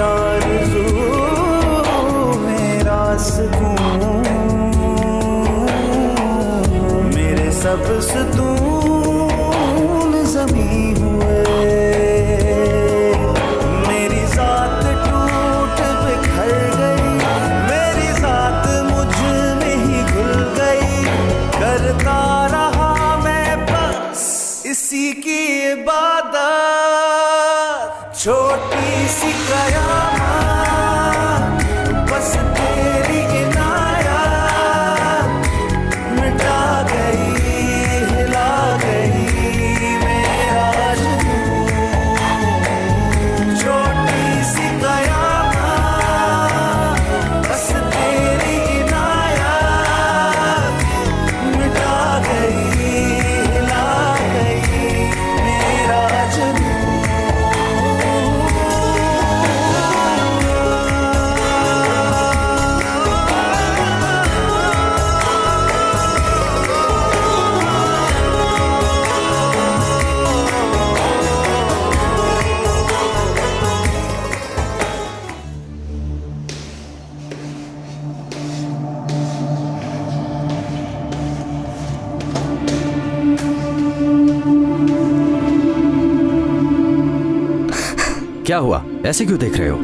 आरज़ू मेरा सुकून, मेरे सब सुतून ज़मीं हुए। मेरी ज़ात टूट बिखर गई, मेरी ज़ात मुझ में ही घुल गई। करता रहा मैं बस इसी की इबादत, छोटी सी कयामत बस तेरी इनायत मिटा गई, हिला गई मेरा जुनून। छोटी सी कयामत बस तेरी इनायत मिटा गई, हिला गई मेरा जुनून। क्या हुआ, ऐसे क्यों देख रहे हो?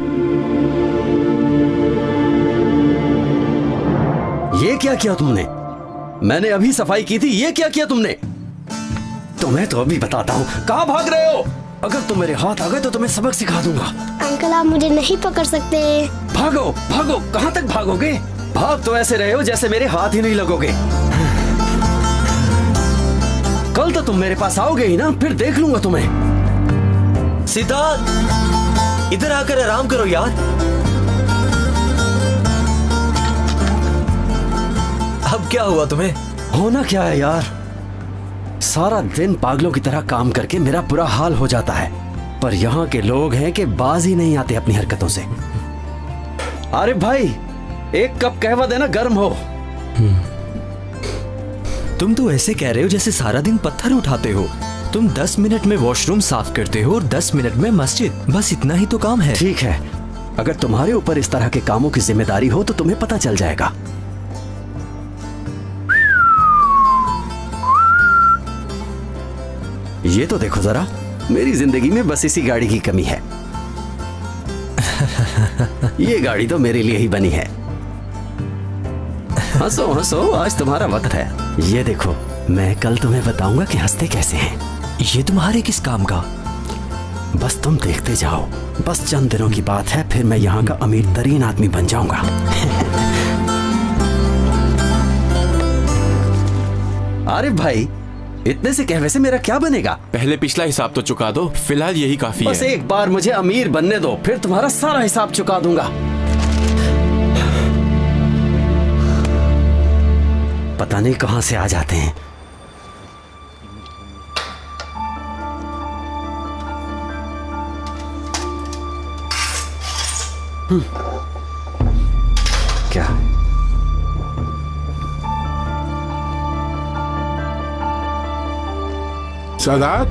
ये क्या किया तुमने? मैंने अभी सफाई की थी, ये क्या किया तुमने? तुम्हें तो अभी बताता हूँ। कहाँ भाग रहे हो? अगर तुम मेरे हाथ आ गए तो तुम्हें सबक सिखा दूंगा। अंकल आप मुझे नहीं पकड़ सकते। भागो भागो, कहाँ तक भागोगे? भाग तो ऐसे रहे हो जैसे मेरे हाथ ही नहीं लगोगे। कल तो तुम मेरे पास आओगे ही ना, फिर देख लूंगा तुम्हें। सिद्धार्थ, इधर आकर आराम करो यार। अब क्या हुआ तुम्हें? होना क्या है यार, सारा दिन पागलों की तरह काम करके मेरा बुरा हाल हो जाता है, पर यहाँ के लोग हैं कि बाज ही नहीं आते अपनी हरकतों से। अरे भाई, एक कप कहवा देना, गर्म हो। तुम तो ऐसे कह रहे हो जैसे सारा दिन पत्थर उठाते हो। तुम 10 मिनट में वॉशरूम साफ करते हो और 10 मिनट में मस्जिद, बस इतना ही तो काम है। ठीक है, अगर तुम्हारे ऊपर इस तरह के कामों की जिम्मेदारी हो तो तुम्हें पता चल जाएगा। ये तो देखो जरा, मेरी जिंदगी में बस इसी गाड़ी की कमी है। ये गाड़ी तो मेरे लिए ही बनी है। हंसो हंसो, आज तुम्हारा वक्त है। ये देखो, मैं कल तुम्हें बताऊंगा कि हंसते कैसे हैं। ये तुम्हारे किस काम का? बस तुम देखते जाओ, बस चंद दिनों की बात है, फिर मैं यहाँ का अमीर तरीन आदमी बन जाऊंगा। अरे भाई, इतने से कहवे से मेरा क्या बनेगा? पहले पिछला हिसाब तो चुका दो, फिलहाल यही काफी है। बस एक बार मुझे अमीर बनने दो, फिर तुम्हारा सारा हिसाब चुका दूंगा। पता नहीं कहां से आ जाते हैं। क्या? सादात,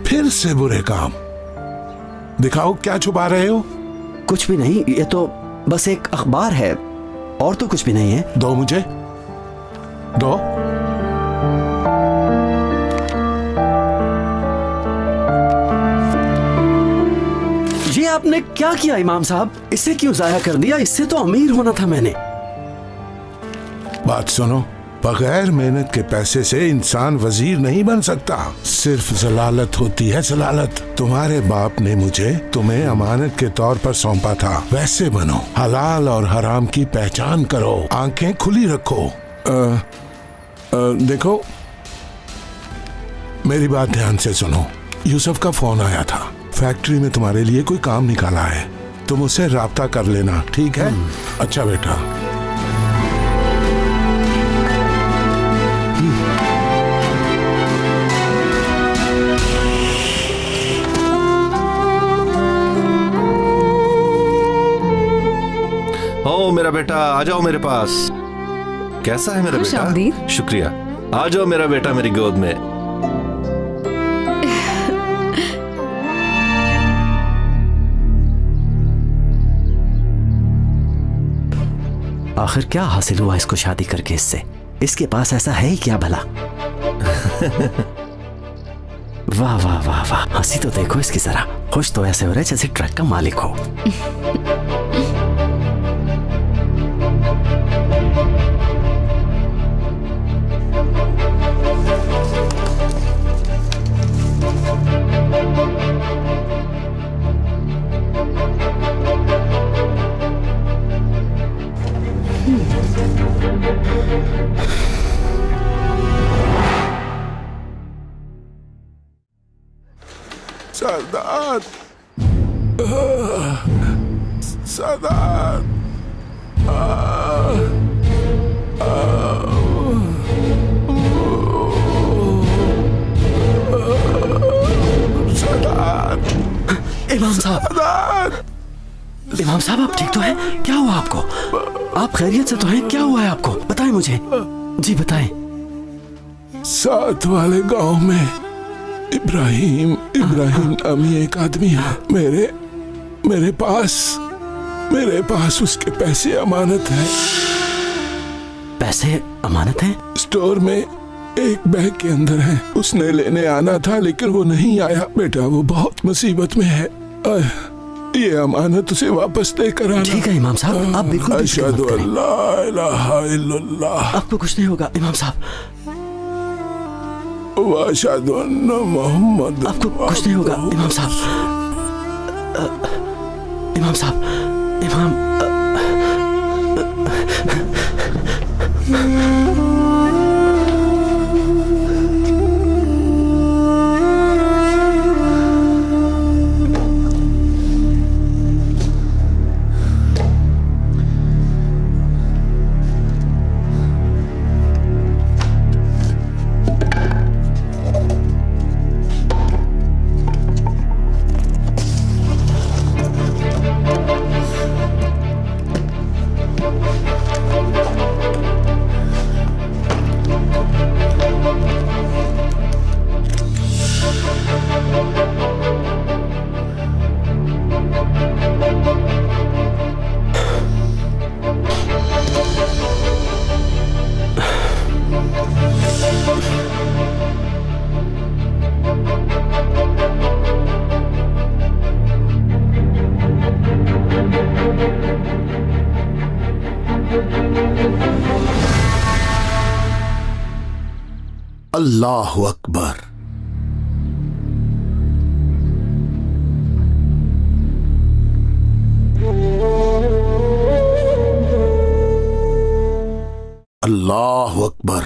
फिर से बुरे काम। दिखाओ क्या छुपा रहे हो? कुछ भी नहीं, ये तो बस एक अखबार है, और तो कुछ भी नहीं है। दो मुझे, दो। ये आपने क्या किया इमाम साहब? इसे क्यों जाया कर दिया? इससे तो अमीर होना था मैंने। बात सुनो, बगैर मेहनत के पैसे से इंसान वजीर नहीं बन सकता। सिर्फ जलालत होती है, जलालत। तुम्हारे बाप ने मुझे तुम्हें अमानत के तौर पर सौंपा था, वैसे बनो। हलाल और हराम की पहचान करो, आंखें खुली रखो। देखो, मेरी बात ध्यान से सुनो। यूसुफ का फोन आया था, फैक्ट्री में तुम्हारे लिए कोई काम निकाला है, तुम उससे राब्ता कर लेना, ठीक है? अच्छा बेटा। ओ मेरा बेटा, आ जाओ मेरे पास। कैसा है मेरा बेटा? शुक्रिया। आ जाओ मेरा बेटा मेरी गोद में। आखिर क्या हासिल हुआ इसको शादी करके इससे? इसके पास ऐसा है ही क्या भला? वाह वाह वाह वाह, हंसी तो देखो इसकी जरा। खुश तो ऐसे हो रहा है जैसे ट्रक का मालिक हो। सादात, सादात, इमाम साहब, इमाम साहब आप ठीक तो हैं? क्या हुआ आपको? आप खैरियत से तो हैं? क्या हुआ है आपको? बताएं मुझे। जी बताएं। साथ वाले गांव में इब्राहिम नामी एक आदमी है। मेरे पास उसके पैसे अमानत है। पैसे अमानत हैं? स्टोर में एक बैग के अंदर है। उसने लेने आना था लेकिन वो नहीं आया। बेटा वो बहुत मुसीबत में है। ये अमानत उसे वापस देकर आना। ठीक है इमाम साहब, आप बिल्कुल अशहदु अल्ला इलाहा इल्लल्लाह। आपको कुछ नहीं होगा इमाम साहब। अशहदु अन्ना मुहम्मद। आपको कुछ नहीं होगा इमाम साहब। इमाम साहब, इमाम अल्लाहु अकबर। अल्लाहु अकबर।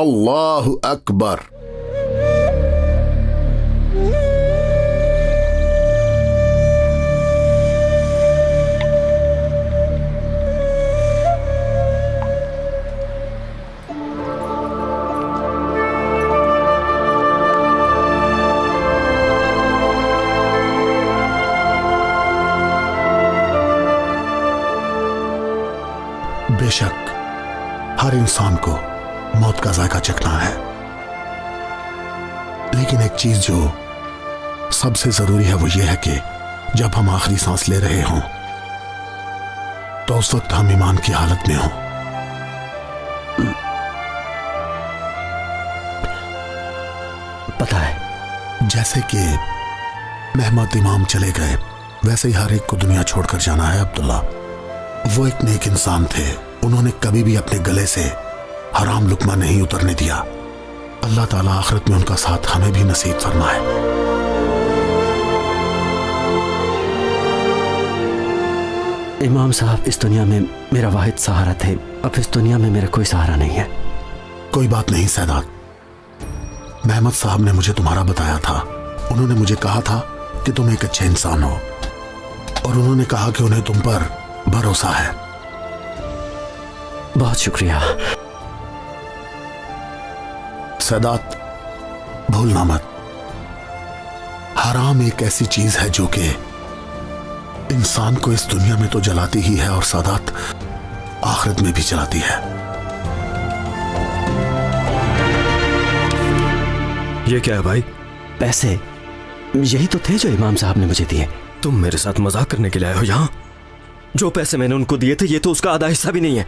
अल्लाहु अकबर। बेशक हर इंसान को मौत का जायका चखना है, लेकिन एक चीज जो सबसे जरूरी है वो ये है कि जब हम आखिरी सांस ले रहे हों तो उस वक्त हम ईमान की हालत में हों। पता है, जैसे कि महमद इमाम चले गए वैसे ही हर एक को दुनिया छोड़कर जाना है। अब्दुल्ला वो एक नेक इंसान थे। उन्होंने कभी भी अपने गले से हराम लुकमा नहीं उतरने दिया। अल्लाह ताला आखिरत में उनका साथ हमें भी नसीब फरमाए। इमाम साहब इस दुनिया में मेरा वाहिद सहारा थे। अब इस दुनिया में मेरा कोई सहारा नहीं है। कोई बात नहीं सैदात, महमद साहब ने मुझे तुम्हारा बताया था। उन्होंने मुझे कहा था कि तुम एक अच्छे इंसान हो और उन्होंने कहा कि उन्हें तुम पर भरोसा है। बहुत शुक्रिया सदात, भूलना मत, हराम एक ऐसी चीज है जो कि इंसान को इस दुनिया में तो जलाती ही है और सदात आखिरत में भी जलाती है। ये क्या है भाई? पैसे यही तो थे जो इमाम साहब ने मुझे दिए। तुम मेरे साथ मजाक करने के लिए आए हो यहाँ? जो पैसे मैंने उनको दिए थे ये तो उसका आधा हिस्सा भी नहीं है।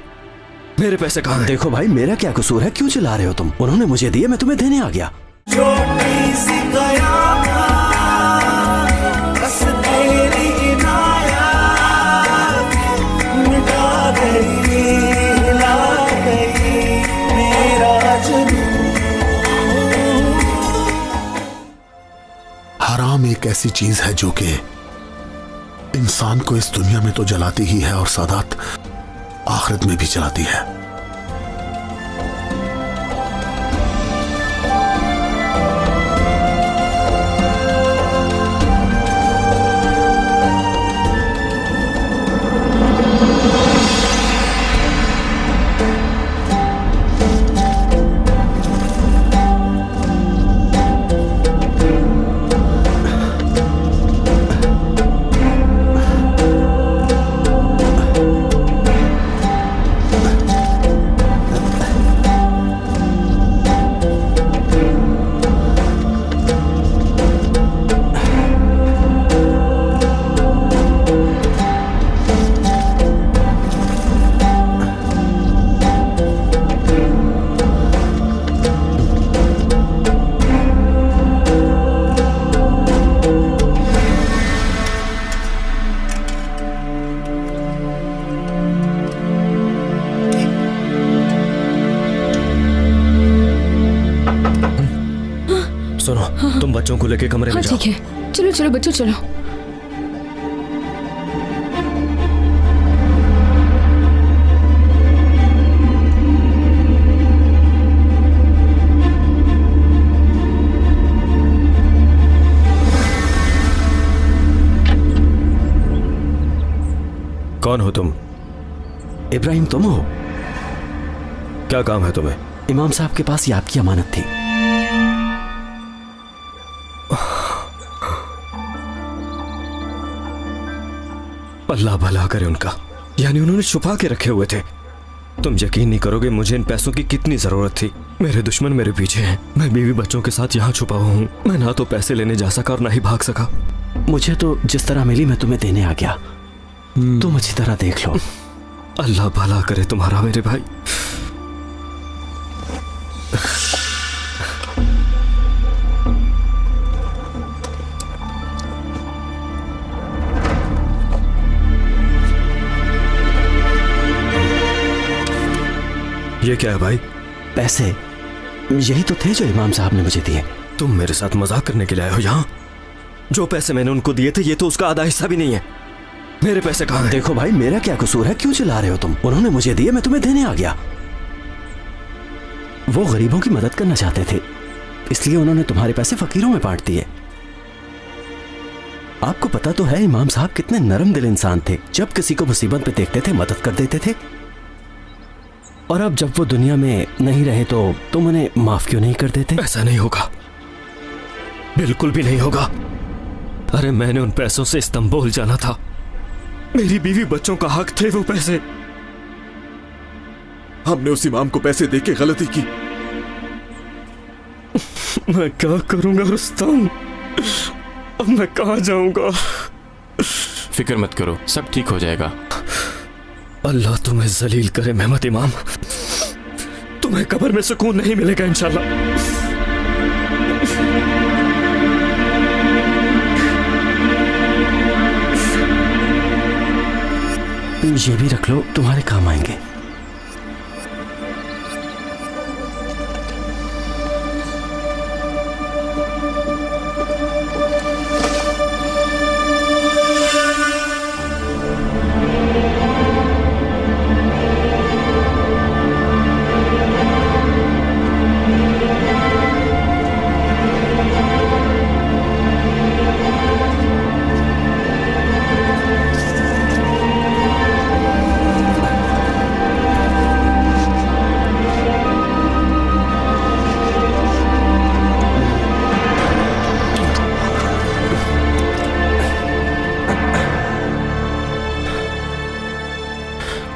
मेरे पैसे कहाँ हैं? देखो भाई, मेरा क्या कसूर है? क्यों चिल्ला रहे हो तुम? उन्होंने मुझे दिए, मैं तुम्हें देने आ गया। छोटी सी कयामत, बस तेरी इनायत मिटा गई, हिला गई मेरा जुनून। हराम एक ऐसी चीज है जो कि इंसान को इस दुनिया में तो जलाती ही है और सादात आखिरत में भी जलाती है। सुनो, तुम बच्चों को लेके कमरे में जाओ। ठीक है, चलो चलो बच्चों चलो। कौन हो तुम? इब्राहिम तुम हो? क्या काम है तुम्हें? इमाम साहब के पास ये आपकी अमानत थी। अल्लाह भला करे उनका, यानी उन्होंने छुपा के रखे हुए थे। तुम यकीन नहीं करोगे मुझे इन पैसों की कितनी जरूरत थी। मेरे दुश्मन मेरे पीछे हैं, मैं बीवी बच्चों के साथ यहाँ छुपा हुआ हूँ। मैं ना तो पैसे लेने जा सका और ना ही भाग सका। मुझे तो जिस तरह मिली मैं तुम्हें देने आ गया। तुम अच्छी तरह देख लो। अल्लाह भला करे तुम्हारा मेरे भाई। ये क्या है भाई? पैसे यही तो थे जो इमाम साहब ने मुझे दिए। तुम मेरे साथ मजाक करने के लिए आए हो यहाँ? जो पैसे मैंने उनको दिए थे ये तो उसका आधा हिस्सा भी नहीं है। मेरे पैसे कहाँ हैं? देखो भाई, मेरा क्या कसूर है? क्यों चिल्ला रहे हो तुम? उन्होंने मुझे दिए, मैं तुम्हें देने आ गया। वो गरीबों की मदद करना चाहते थे, इसलिए उन्होंने तुम्हारे पैसे फकीरों में बांट दिए। आपको पता तो है इमाम साहब कितने नरम दिल इंसान थे। जब किसी को मुसीबत में देखते थे मदद कर देते थे। और अब जब वो दुनिया में नहीं रहे तो तुम उन्हें माफ क्यों नहीं कर देते? ऐसा नहीं होगा, बिल्कुल भी नहीं होगा। अरे मैंने उन पैसों से इस्तांबुल जाना था। मेरी बीवी बच्चों का हक थे वो पैसे। हमने उस इमाम को पैसे देके गलती की। मैं क्या करूंगा रुस्तम? अब मैं कहां जाऊंगा? फिक्र मत करो, सब ठीक हो जाएगा। अल्लाह तुम्हें जलील करे मेहमद इमाम। तुम्हें कब्र में सुकून नहीं मिलेगा इंशाल्लाह। ये भी रख लो, तुम्हारे काम आएंगे।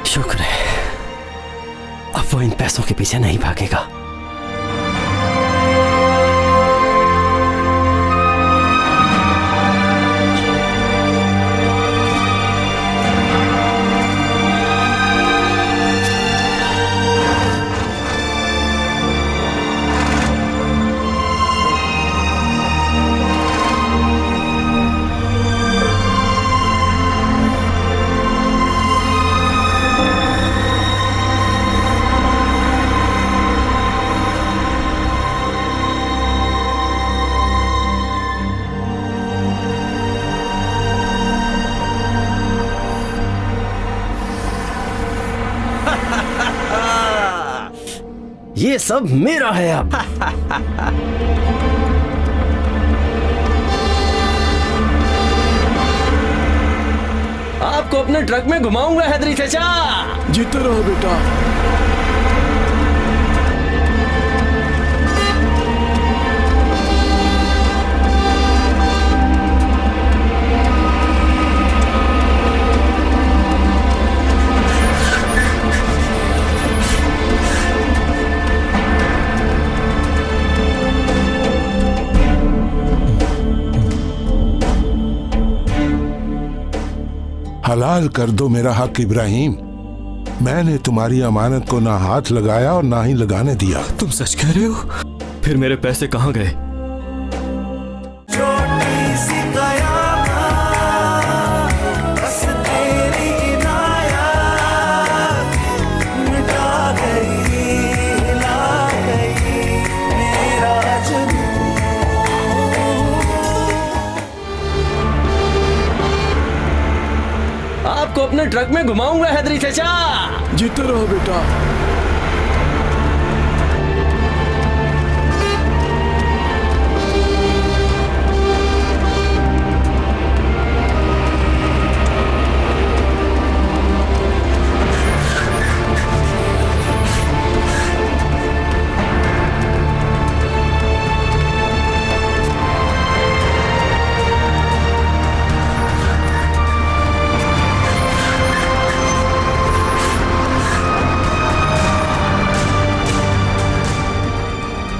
शुक्र है, अब वो इन पैसों के पीछे नहीं भागेगा। ये सब मेरा है अब। आपको अपने ट्रक में घुमाऊंगा हैदरी चाचा। जीते रहो बेटा। हलाल कर दो मेरा हक इब्राहिम। मैंने तुम्हारी अमानत को ना हाथ लगाया और ना ही लगाने दिया। तुम सच कह रहे हो? फिर मेरे पैसे कहाँ गए? छोटी सी कयामत, बस तेरी इनायत मिटा गई, हिला गई मेरा जुनून। आपको अपने ट्रक में घुमाऊंगा हैदरी चाचा। जीते रहो बेटा।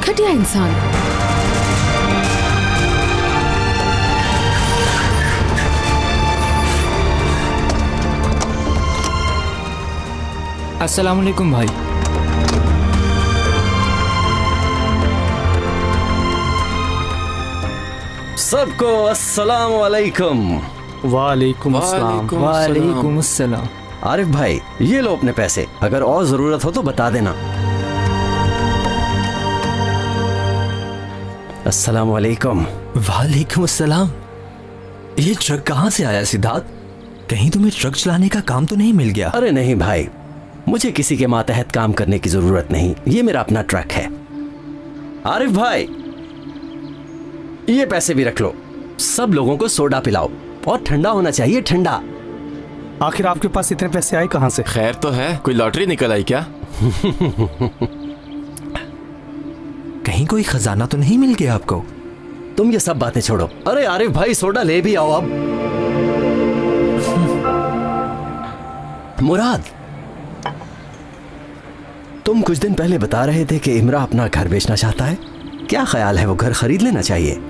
घटिया इंसान। अस्सलाम वालेकुम भाई। सबको अस्सलाम वालेकुम। वालेकुम अस्सलाम। वालेकुम अस्सलाम। आरिफ भाई, ये लो अपने पैसे, अगर और जरूरत हो तो बता देना। अस्सलाम वालेकुम। वालेकुम अस्सलाम। ये ट्रक कहाँ से आया सिद्धार्थ? कहीं तुम्हें ट्रक चलाने का काम तो नहीं मिल गया? अरे नहीं भाई, मुझे किसी के मातहत काम करने की जरूरत नहीं, ये मेरा अपना ट्रक है। आरिफ भाई, ये पैसे भी रख लो। सब लोगों को सोडा पिलाओ और ठंडा होना चाहिए, ठंडा। आखिर आपके पास इतने पैसे आए कहाँ से? खैर तो है, कोई लॉटरी निकल आई क्या? कहीं कोई खजाना तो नहीं मिल गया आपको? तुम ये सब बातें छोड़ो। अरे आरिफ भाई, सोडा ले भी आओ अब। मुराद, तुम कुछ दिन पहले बता रहे थे कि इमरा अपना घर बेचना चाहता है। क्या ख्याल है, वो घर खरीद लेना चाहिए?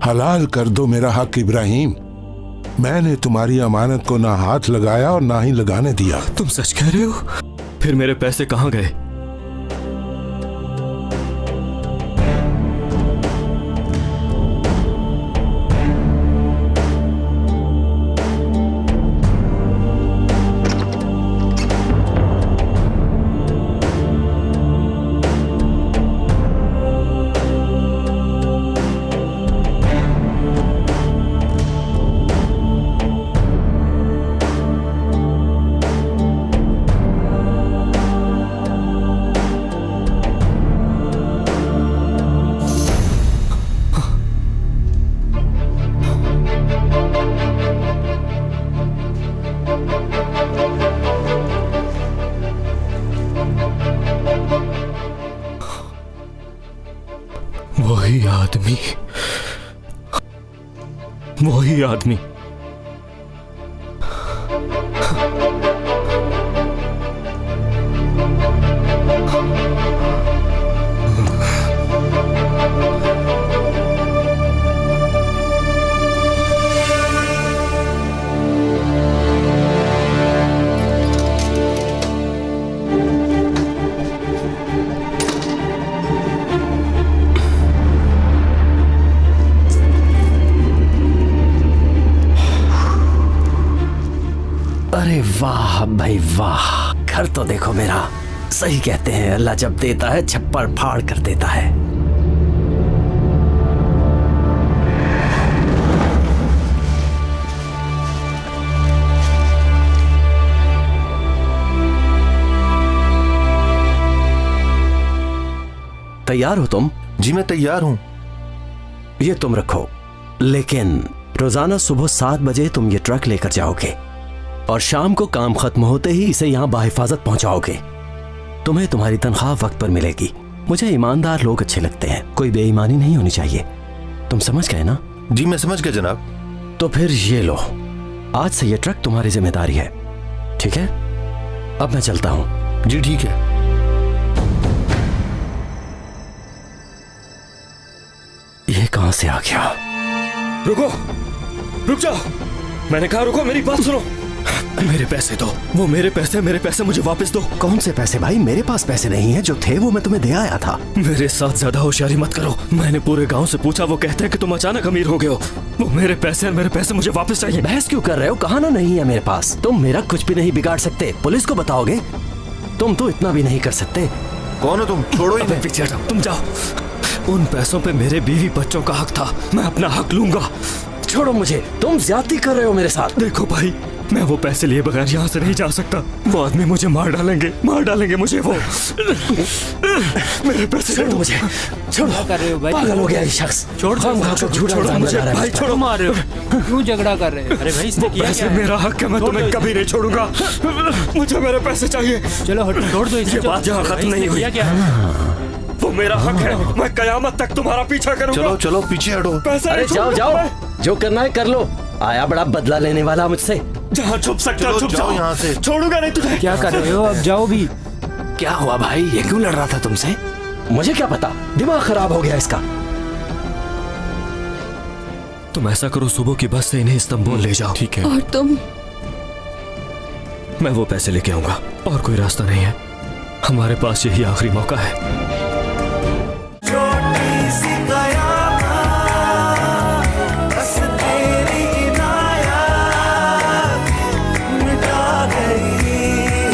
हलाल कर दो मेरा हक इब्राहिम। मैंने तुम्हारी अमानत को ना हाथ लगाया और ना ही लगाने दिया। तुम सच कह रहे हो? फिर मेरे पैसे कहाँ गए? वही आदमी वाह भाई वाह, घर तो देखो मेरा। सही कहते हैं, अल्लाह जब देता है छप्पर फाड़ कर देता है। तैयार हो तुम? जी मैं तैयार हूं। ये तुम रखो, लेकिन रोजाना सुबह 7 बजे तुम ये ट्रक लेकर जाओगे और शाम को काम खत्म होते ही इसे यहां बाहिफाजत पहुंचाओगे। तुम्हें तुम्हारी तनख्वाह वक्त पर मिलेगी। मुझे ईमानदार लोग अच्छे लगते हैं, कोई बेईमानी नहीं होनी चाहिए। तुम समझ गए ना? जी मैं समझ गया जनाब। तो फिर ये लो, आज से ये ट्रक तुम्हारी जिम्मेदारी है, ठीक है? अब मैं चलता हूं। जी ठीक है। ये कहां से आ गया? रुको, रुक जाओ, मैंने कहा रुको, मेरी बात सुनो। मेरे पैसे दो, वो मेरे पैसे मुझे वापस दो। कौन से पैसे भाई? मेरे पास पैसे नहीं है, जो थे वो मैं तुम्हें दे आया था। मेरे साथ ज्यादा होशियारी मत करो। मैंने पूरे गांव से पूछा, वो कहते हैं कि तुम अचानक अमीर हो गए हो। वो मेरे पैसे मुझे वापस चाहिए। बहस क्यों कर रहे हो? कहा ना नहीं है मेरे पास। तुम मेरा कुछ भी नहीं बिगाड़ सकते। पुलिस को बताओगे? तुम तो इतना भी नहीं कर सकते। कौन हो तुम? छोड़ो ही। पीछे हटो, तुम जाओ। उन पैसों पे मेरे बीवी बच्चों का हक था, मैं अपना हक लूंगा। छोड़ो मुझे, तुम ज्यादती कर रहे हो मेरे साथ। देखो भाई, मैं वो पैसे लिए बगैर यहाँ से नहीं जा सकता। वो आदमी मुझे मार डालेंगे मुझे वो। मेरे पैसे छोड़ो मुझे, छोड़ो। क्या कर रहे हो भाई? पागल हो गया ये शख्स। छोड़ दो, झूठा इल्जाम लगा रहा है भाई, मुझ पर। छोड़ो। मार रहे हो? क्यों झगड़ा कर रहे हो? अरे भाई, इसने वो किया पैसे क्या है? मेरा हक है, मैं तुम्हें कभी नहीं छोड़ूंगा। मुझे मेरे पैसे चाहिए। चलो हटो, छोड़ दो इसे। ये बात यहाँ खत्म नहीं हुई। वो मेरा हक है, मैं कयामत तक तुम्हारा पीछा करूंगा। चलो चलो पीछे हटो। पैसे अरे नहीं जाओ छोड़ूंगा जाओ, मैं। जो करना है कर लो। आया बड़ा बदला लेने वाला मुझसे। जहाँ छुप सकता चलो, छुप जाओ जाओ यहाँ से। छोड़ूंगा नहीं तुझे। क्या कर रहे हो? अब जाओ भी। क्या हुआ भाई? ये क्यों लड़ रहा था तुमसे? मुझे क्या पता, दिमाग खराब हो गया इसका। तुम ऐसा करो, सुबह की बस से इन्हें इस्तांबुल ले जाओ। ठीक है। और तुम? मैं वो पैसे लेके आऊंगा, और कोई रास्ता नहीं है। हमारे पास यही आखिरी मौका है। छोटी सी कयामत, बस तेरी इनायत मिटा गई,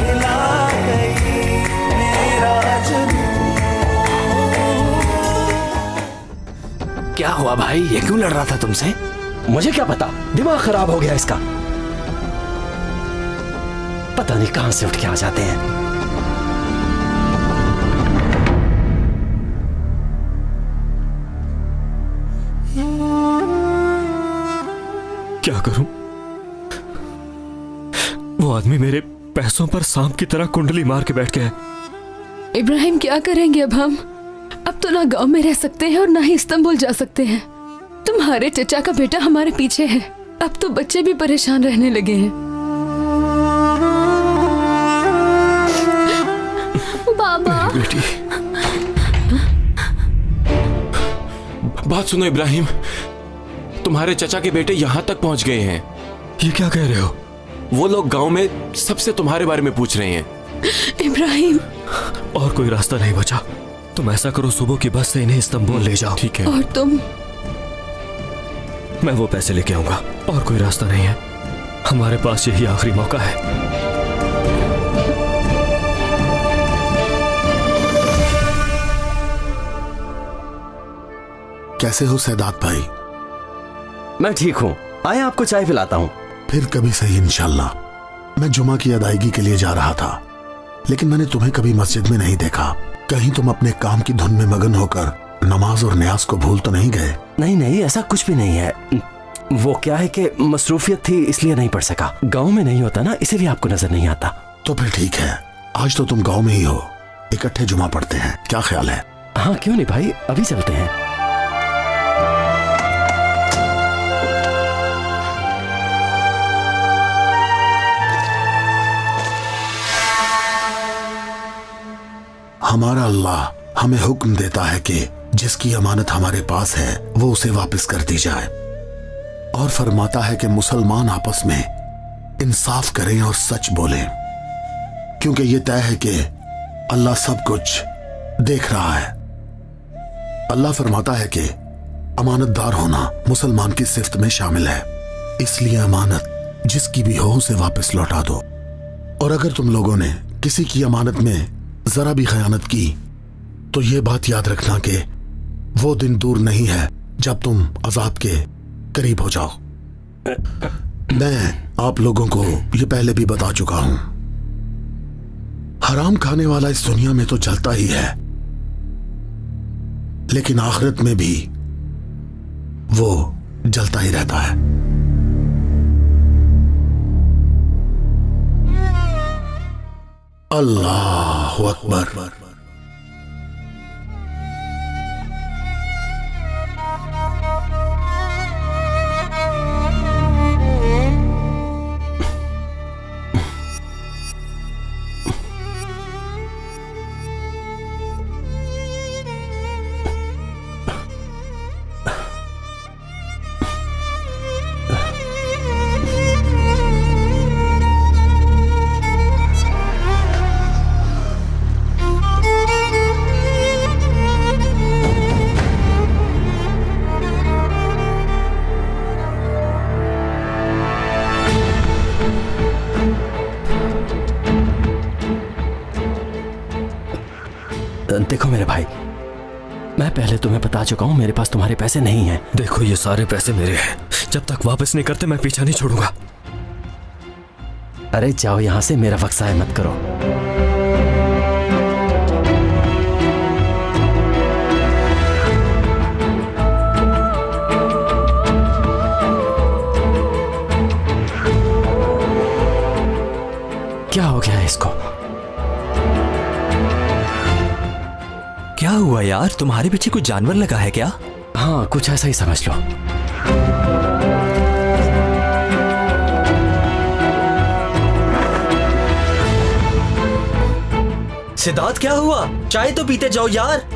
हिला गई मेरा जुनून। क्या हुआ भाई? ये क्यों लड़ रहा था तुमसे? मुझे क्या पता, दिमाग खराब हो गया इसका। पता नहीं कहां से उठ के आ जाते हैं। क्या करूं? वो आदमी मेरे पैसों पर सांप की तरह कुंडली मार के बैठ गया है। इब्राहिम, क्या करेंगे अब हम? अब तो ना गांव में रह सकते हैं और ना ही इस्तांबुल जा सकते हैं। तुम्हारे चचा का बेटा हमारे पीछे है। अब तो बच्चे भी परेशान रहने लगे हैं। बाबा, बेटी, बात सुनो इब्राहिम, तुम्हारे चचा के बेटे यहाँ तक पहुँच गए हैं। ये क्या कह रहे हो? वो लोग गांव में सबसे तुम्हारे बारे में पूछ रहे हैं। इब्राहिम, और कोई रास्ता नहीं बचा। तुम ऐसा करो, सुबह की बस से इन्हें इस्तांबुल ले जाओ। ठीक है। और तुम? मैं वो पैसे लेके आऊंगा, और कोई रास्ता नहीं है। हमारे पास यही आखिरी मौका है। कैसे हो सैदात भाई? मैं ठीक हूँ, आए आपको चाय पिलाता हूँ। फिर कभी सही इंशाल्लाह। मैं जुमा की अदायगी के लिए जा रहा था, लेकिन मैंने तुम्हें कभी मस्जिद में नहीं देखा। कहीं तुम अपने काम की धुन में मगन होकर नमाज और न्याज को भूल तो नहीं गए? नहीं नहीं, ऐसा कुछ भी नहीं है। वो क्या है कि मसरूफियत थी, इसलिए नहीं पढ़ सका। गांव में नहीं होता ना, इसीलिए आपको नजर नहीं आता। तो फिर ठीक है, आज तो तुम गांव में ही हो, इकट्ठे जुमा पढ़ते हैं, क्या ख्याल है? हाँ क्यों नहीं भाई, अभी चलते हैं। हमारा अल्लाह हमें हुक्म देता है कि जिसकी अमानत हमारे पास है वो उसे वापस कर दी जाए, और फरमाता है कि मुसलमान आपस में इंसाफ करें और सच बोलें, क्योंकि ये तय है कि अल्लाह सब कुछ देख रहा है। अल्लाह फरमाता है कि अमानतदार होना मुसलमान की सिफ्त में शामिल है, इसलिए अमानत जिसकी भी हो उसे वापस लौटा दो। और अगर तुम लोगों ने किसी की अमानत में जरा भी खयानत की तो ये बात याद रखना कि वो दिन दूर नहीं है जब तुम अजाब के करीब हो जाओ। मैं आप लोगों को ये पहले भी बता चुका हूं, हराम खाने वाला इस दुनिया में तो जलता ही है, लेकिन आखिरत में भी वो जलता ही रहता है। अल्लाहु अकबर। देखो मेरे भाई, मैं पहले तुम्हें बता चुका हूं मेरे पास तुम्हारे पैसे नहीं हैं। देखो ये सारे पैसे मेरे हैं, जब तक वापस नहीं करते मैं पीछा नहीं छोड़ूंगा। अरे जाओ यहां से, मेरा वक्त ज़ाया मत करो। क्या हो गया इसको? क्या हुआ यार, तुम्हारे पीछे कोई जानवर लगा है क्या? हाँ, कुछ ऐसा ही समझ लो। सिद्धार्थ क्या हुआ? चाय तो पीते जाओ यार।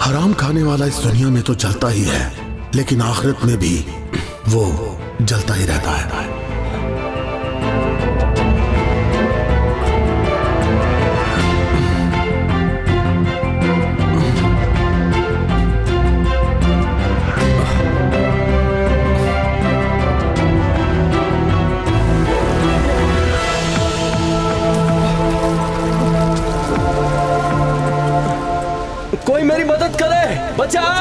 हराम खाने वाला इस दुनिया में तो जलता ही है, लेकिन आखिरत में भी वो जलता ही रहता है। कोई मेरी मदद करे, बचाओ!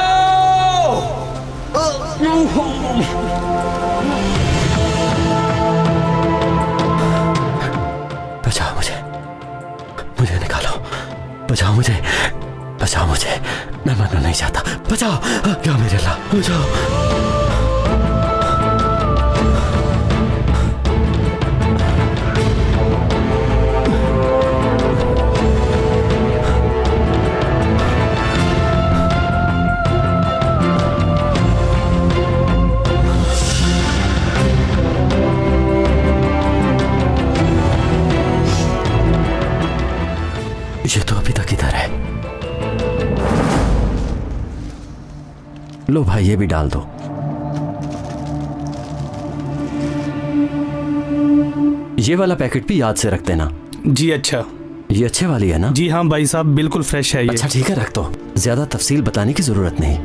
बचाओ मुझे, मुझे निकालो, बचाओ मुझे, बचाओ मुझे, मैं मरना नहीं चाहता, बचाओ, क्या मेरे अल्लाह, बचाओ। ये तो अभी तक इधर है। लो भाई, ये भी डाल दो। ये वाला पैकेट भी याद से रख देना। जी अच्छा। ये अच्छे वाली है ना? जी हाँ भाई साहब, बिल्कुल फ्रेश है ये। अच्छा ठीक है, रख दो, ज्यादा तफसील बताने की जरूरत नहीं।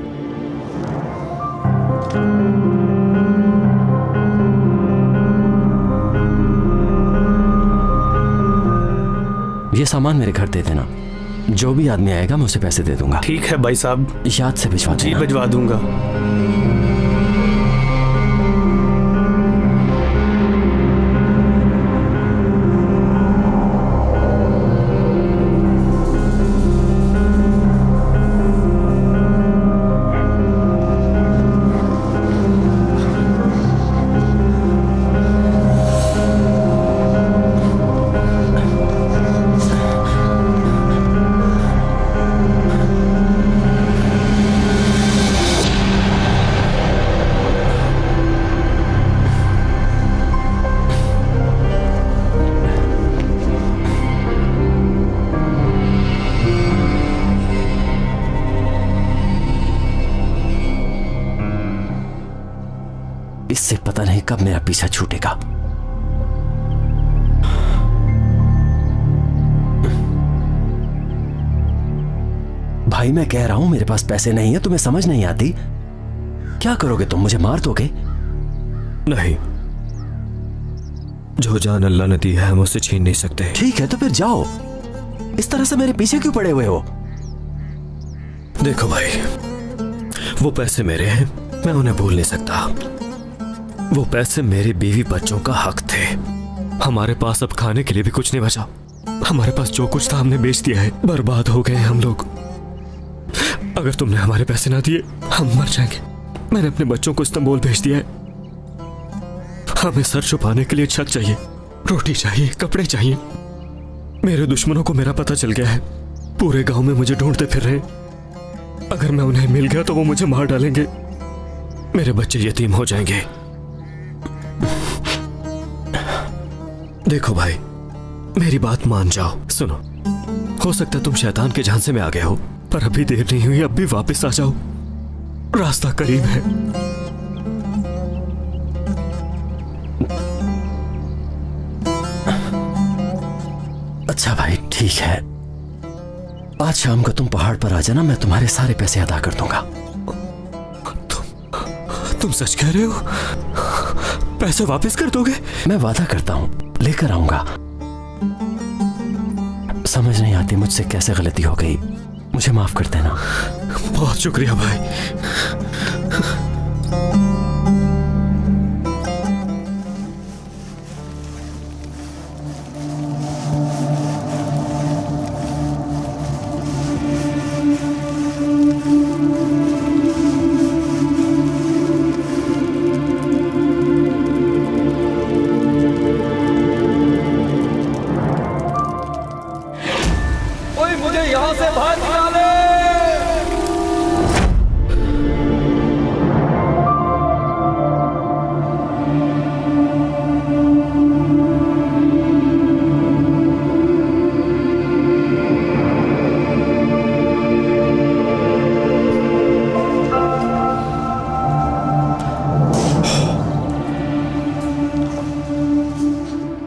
ये सामान मेरे घर दे देना, जो भी आदमी आएगा मैं उसे पैसे दे दूंगा। ठीक है भाई साहब। याद से भिजवा देना। जी भिजवा दूंगा। इससे पता नहीं कब मेरा पीछा छूटेगा। भाई मैं कह रहा हूं मेरे पास पैसे नहीं है, तुम्हें समझ नहीं आती? क्या करोगे तुम? मुझे मार दोगे? नहीं, जो जान अल्लाह ने दी है हम उसे छीन नहीं सकते। ठीक है तो फिर जाओ, इस तरह से मेरे पीछे क्यों पड़े हुए हो? देखो भाई, वो पैसे मेरे हैं, मैं उन्हें भूल नहीं सकता। वो पैसे मेरी बीवी बच्चों का हक थे। हमारे पास अब खाने के लिए भी कुछ नहीं बचा। हमारे पास जो कुछ था हमने बेच दिया है, बर्बाद हो गए हम लोग। अगर तुमने हमारे पैसे ना दिए हम मर जाएंगे। मैंने अपने बच्चों को इस्तांबुल भेज दिया है। हमें सर छुपाने के लिए छत चाहिए, रोटी चाहिए, कपड़े चाहिए। मेरे दुश्मनों को मेरा पता चल गया है, पूरे गांव में मुझे ढूंढते फिर रहे हैं। अगर मैं उन्हें मिल गया तो वो मुझे मार डालेंगे, मेरे बच्चे यतीम हो जाएंगे। देखो भाई, मेरी बात मान जाओ। सुनो, हो सकता है तुम शैतान के झांसे में आ गए हो, पर अभी देर नहीं हुई, अब भी वापस आ जाओ, रास्ता करीब है। अच्छा भाई ठीक है, आज शाम को तुम पहाड़ पर आ जाना, मैं तुम्हारे सारे पैसे अदा कर दूंगा। तुम सच कह रहे हो? पैसे वापस कर दोगे? मैं वादा करता हूं, लेकर आऊंगा। समझ नहीं आती मुझसे कैसे गलती हो गई, मुझे माफ कर देना। बहुत शुक्रिया भाई। मुझे यहाँ से बाहर निकाले।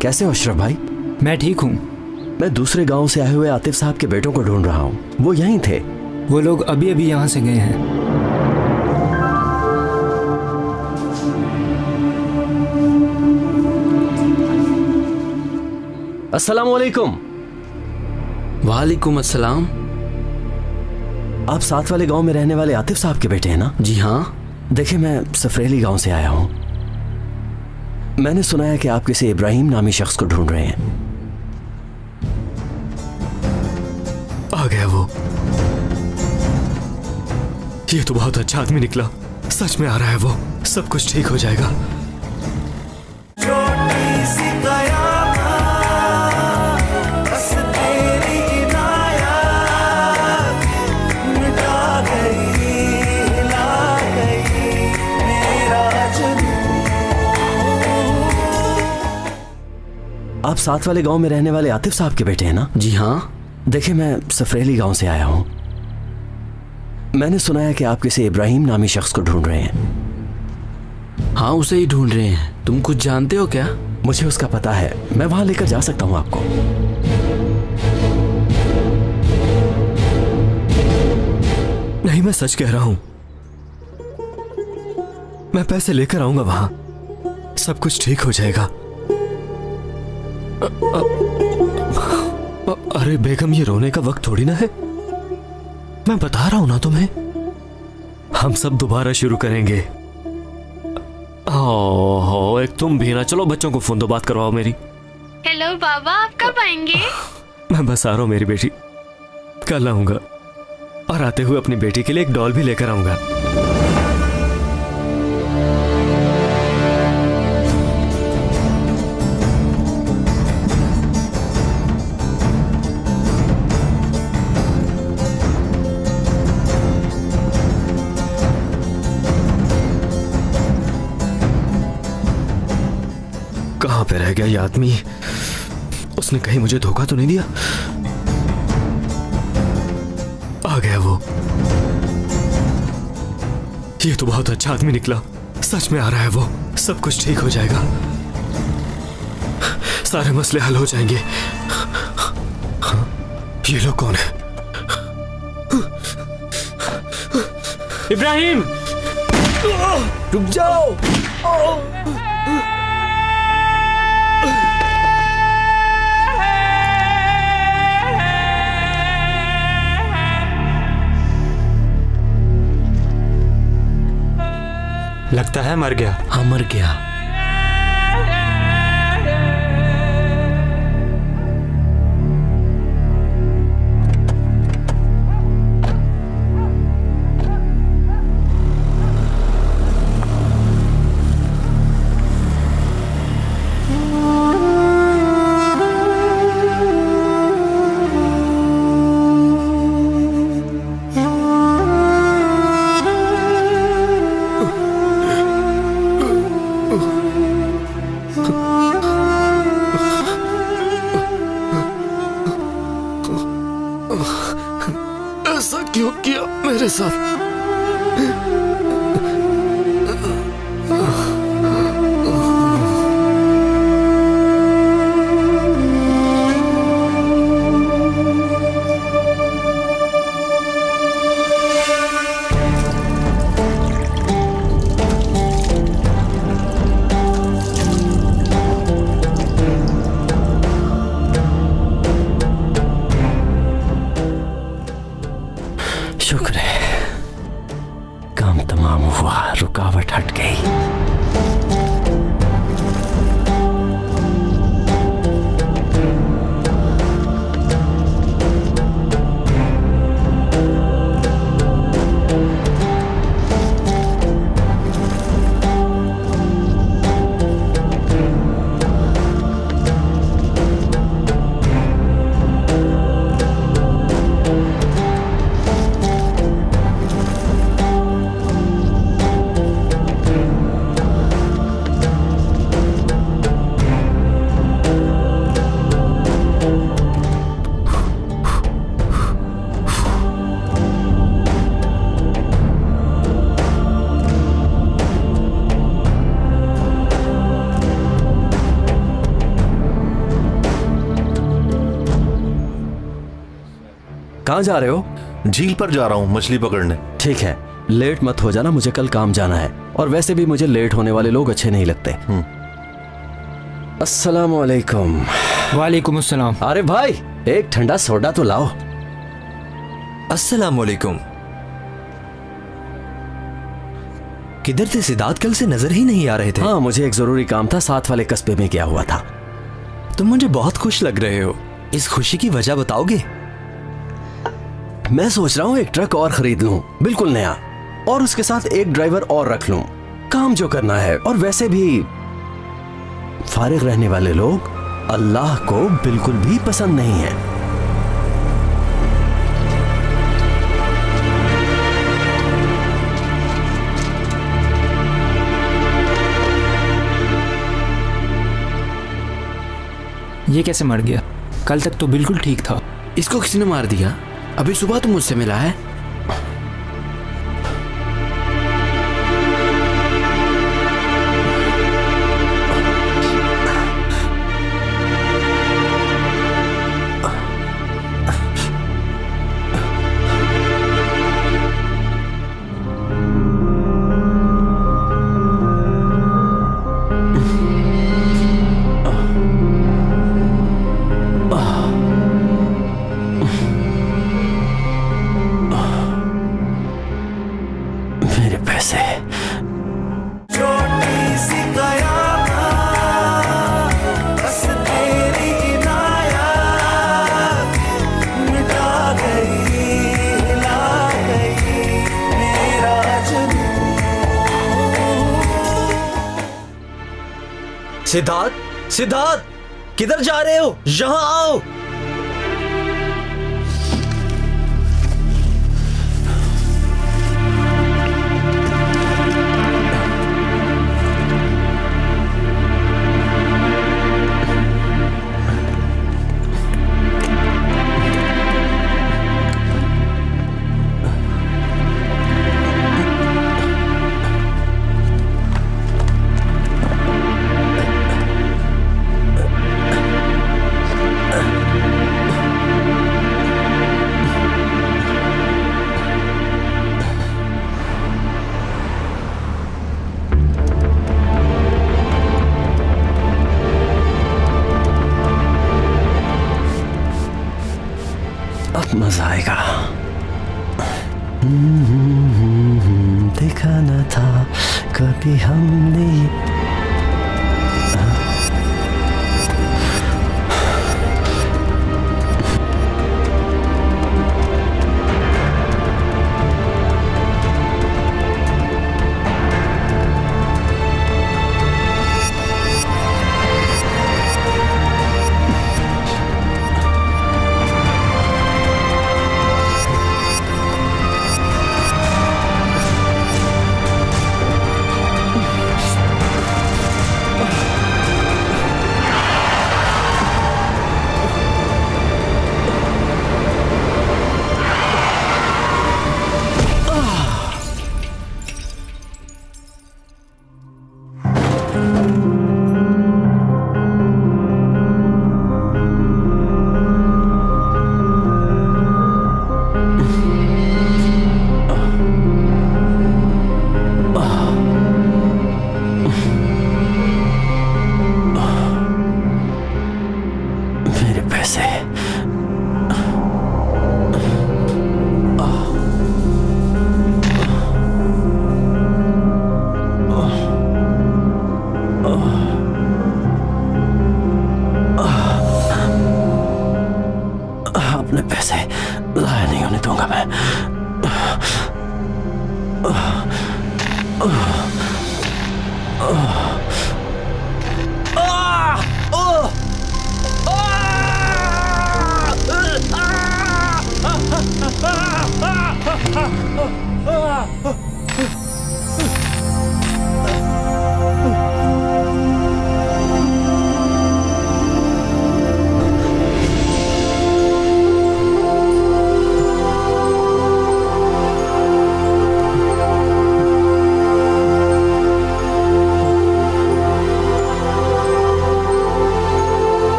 कैसे हो अशरफ भाई? मैं ठीक हूँ। मैं दूसरे गांव से आए हुए आतिफ साहब के बेटों को ढूंढ रहा हूँ, वो यहीं थे। वो लोग अभी अभी यहाँ से गए हैं। अस्सलाम वालेकुम। वालेकुम अस्सलाम। आप साथ वाले गांव में रहने वाले आतिफ साहब के बेटे हैं ना? जी हाँ। देखिए मैं सफरेली गांव से आया हूँ। मैंने सुना है कि आप किसी इब्राहिम नामी शख्स को ढूंढ रहे हैं। आ गया वो। ये तो बहुत अच्छा आदमी निकला, सच में आ रहा है वो। सब कुछ ठीक हो जाएगा। छोटी सी कयामत, बस तेरी इनायत मिटा गई, हिला गई मेरा जुनून। आप साथ वाले गांव में रहने वाले आतिफ साहब के बेटे हैं ना? जी हाँ। देखिए मैं सफरेली गांव से आया हूं। मैंने सुना है कि आप किसी इब्राहिम नामी शख्स को ढूंढ रहे हैं। हाँ, उसे ही ढूंढ रहे हैं। तुम कुछ जानते हो क्या? मुझे उसका पता है, मैं वहां लेकर जा सकता हूं आपको। नहीं, मैं सच कह रहा हूं। मैं पैसे लेकर आऊंगा वहां, सब कुछ ठीक हो जाएगा। अरे बेगम, ये रोने का वक्त थोड़ी ना है। मैं बता रहा हूं ना तुम्हें, हम सब दोबारा शुरू करेंगे। ओहो, एक तुम भी ना। चलो बच्चों को फोन दो, बात करवाओ मेरी। हेलो बाबा, आप कब आएंगे? मैं बस आ रहा हूं मेरी बेटी, कल आऊंगा। और आते हुए अपनी बेटी के लिए एक डॉल भी लेकर आऊंगा। कहां पे रह गया ये आदमी? उसने कहीं मुझे धोखा तो नहीं दिया? आ गया वो। ये तो बहुत अच्छा आदमी निकला, सच में आ रहा है वो। सब कुछ ठीक हो जाएगा, सारे मसले हल हो जाएंगे। ये लोग कौन है? इब्राहिम, रुक जाओ। लगता है मर गया। हाँ मर गया। ऐसा क्यों किया मेरे साथ? शुक्र है, काम तमाम हुआ, रुकावट हट गई। कहाँ जा रहे हो? झील पर जा रहा हूँ मछली पकड़ने। ठीक है, लेट मत हो जाना, मुझे कल काम जाना है, और वैसे भी मुझे लेट होने वाले लोग अच्छे नहीं लगते। अस्सलाम वालेकुम। वालेकुम अस्सलाम। अरे भाई, एक ठंडा सोडा तो लाओ। अस्सलाम वालेकुम। किधर थे सिद्धार्थ? कल से नजर ही नहीं आ रहे थे। हाँ, मुझे एक जरूरी काम था, साथ वाले कस्बे में गया हुआ था। तुम मुझे बहुत खुश लग रहे हो, इस खुशी की वजह बताओगे? मैं सोच रहा हूँ एक ट्रक और खरीद लूं, बिल्कुल नया, और उसके साथ एक ड्राइवर और रख लूं, काम जो करना है। और वैसे भी फारिग रहने वाले लोग अल्लाह को बिल्कुल भी पसंद नहीं है। ये कैसे मर गया? कल तक तो बिल्कुल ठीक था। इसको किसने मार दिया? अभी सुबह तो मुझसे मिला है। सिद्धार्थ, सिद्धार्थ, किधर जा रहे हो? यहां आओ। मजा आएगा। देखा न था कभी हमने। अपने पैसे जाया नहीं होने दूंगा मैं।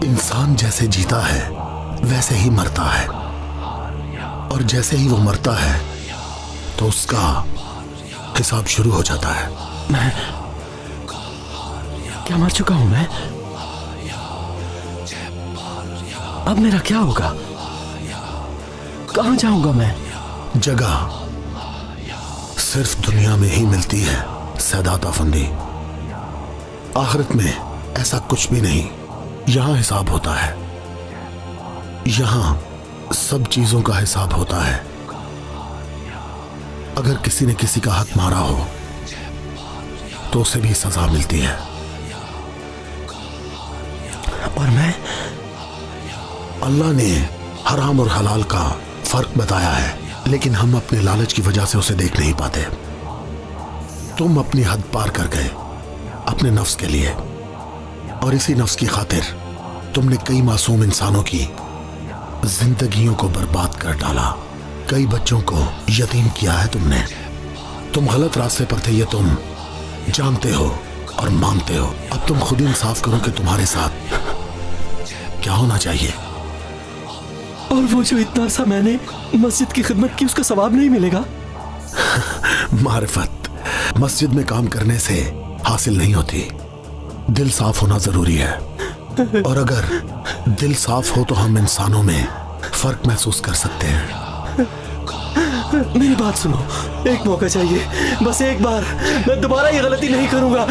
इंसान जैसे जीता है वैसे ही मरता है, और जैसे ही वो मरता है तो उसका हिसाब शुरू हो जाता है। मैं क्या मर चुका हूं मैं? अब मेरा क्या होगा? कहां जाऊंगा मैं? जगह सिर्फ दुनिया में ही मिलती है सदात अफंदी। आखिरत में ऐसा कुछ भी नहीं। यहां हिसाब होता है, यहां सब चीजों का हिसाब होता है। अगर किसी ने किसी का हक मारा हो तो उसे भी सजा मिलती है। और मैं? अल्लाह ने हराम और हलाल का फर्क बताया है, लेकिन हम अपने लालच की वजह से उसे देख नहीं पाते। तुम अपनी हद पार कर गए अपने नफ्स के लिए, और इसी नफ्स की खातिर तुमने कई मासूम इंसानों की जिंदगियों को बर्बाद कर डाला। कई बच्चों को यतीम किया है तुमने। तुम गलत रास्ते पर थे, ये तुम जानते हो और मानते हो। अब तुम खुद इंसाफ करो कि तुम्हारे साथ क्या होना चाहिए। और वो जो इतना सा मैंने मस्जिद की खिदमत की, उसका सवाब नहीं मिलेगा? मारिफत मस्जिद में काम करने से हासिल नहीं होती, दिल साफ होना जरूरी है। और अगर दिल साफ हो तो हम इंसानों में फर्क महसूस कर सकते हैं। मेरी बात सुनो, एक मौका चाहिए, बस एक बार। मैं दोबारा ये गलती नहीं करूंगा।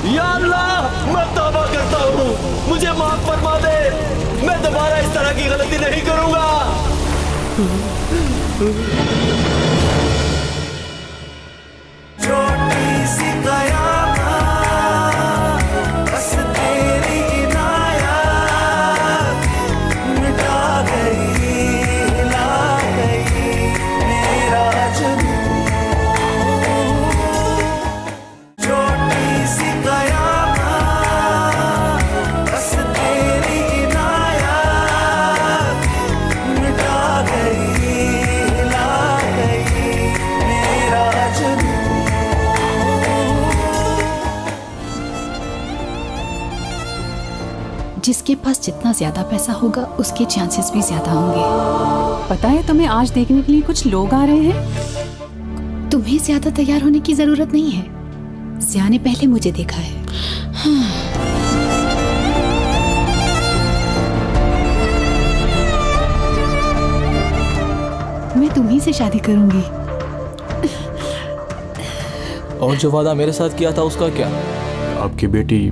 या अल्लाह, मैं तौबा करता हूँ, मुझे माफ फरमा दे। मैं दोबारा इस तरह की गलती नहीं करूंगा। छोटी सी कयामत, बस तेरी इनायत मिटा गई, हिला गई मेरा जुनून। छोटी सी कयामत, उसके पास जितना ज्यादा पैसा होगा उसके चांसेस भी ज्यादा होंगे। पता है तुम्हें, आज देखने के लिए कुछ लोग आ रहे हैं। तुम्हें ज्यादा तैयार होने की जरूरत नहीं है, ज़िया ने पहले मुझे देखा है। मैं तुम्ही से शादी करूंगी। और जो वादा मेरे साथ किया था उसका क्या? आपकी बेटी